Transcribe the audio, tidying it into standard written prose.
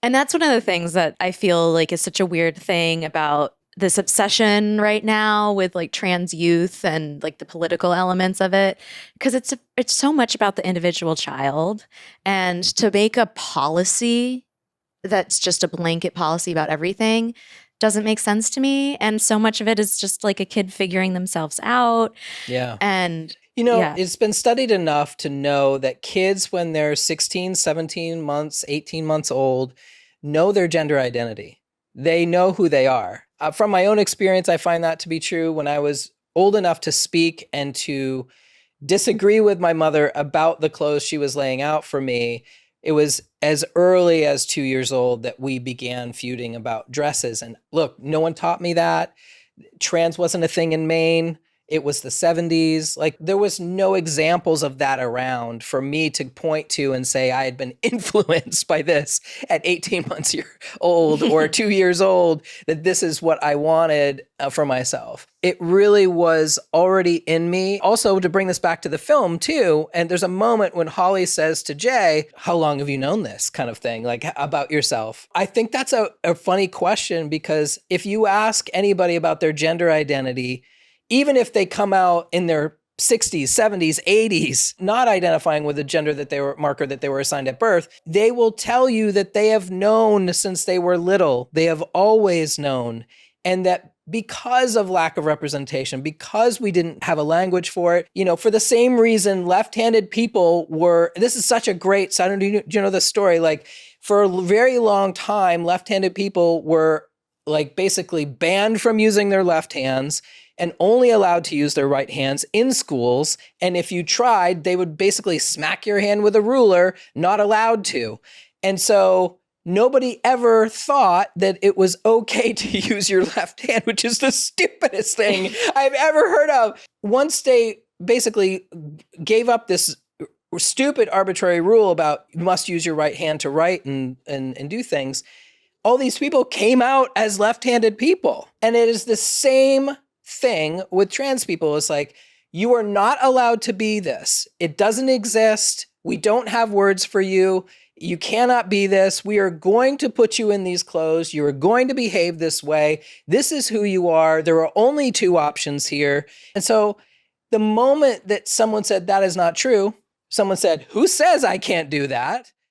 And that's one of the things that I feel like is such a weird thing about this obsession right now with like trans youth and like the political elements of it, because it's so much about the individual child, and to make a policy that's just a blanket policy about everything doesn't make sense to me. And so much of it is just like a kid figuring themselves out. Yeah. And You know, yeah. it's been studied enough to know that kids, when they're 16, 17 months, 18 months old, know their gender identity. They know who they are. From my own experience, I find that to be true. When I was old enough to speak and to disagree with my mother about the clothes she was laying out for me, it was as early as 2 years old that we began feuding about dresses. And look, no one taught me that. Trans wasn't a thing in Maine. It was the 70s. Like, there was no examples of that around for me to point to and say I had been influenced by this at 18 months old or 2 years old, that this is what I wanted for myself. It really was already in me. Also, to bring this back to the film too, and there's a moment when Holly says to Jay, how long have you known this kind of thing, like about yourself? I think that's a funny question, because if you ask anybody about their gender identity, even if they come out in their 60s, 70s, 80s, not identifying with the gender that they were marker that they were assigned at birth, they will tell you that they have known since they were little. They have always known. And that because of lack of representation, because we didn't have a language for it, for the same reason left-handed people were, this is such a great, so I don't know, do you know the story? Like, for a very long time, left-handed people were like basically banned from using their left hands and only allowed to use their right hands in schools. And if you tried, they would basically smack your hand with a ruler, not allowed to. And so nobody ever thought that it was okay to use your left hand, which is the stupidest thing I've ever heard of. Once they basically gave up this stupid arbitrary rule about you must use your right hand to write and do things, all these people came out as left-handed people. And it is the same thing with trans people. It's like, you are not allowed to be this. It doesn't exist. We don't have words for you. You cannot be this. We are going to put you in these clothes. You are going to behave this way. This is who you are. There are only two options here. And so the moment that someone said that is not true, someone said, who says I can't do that?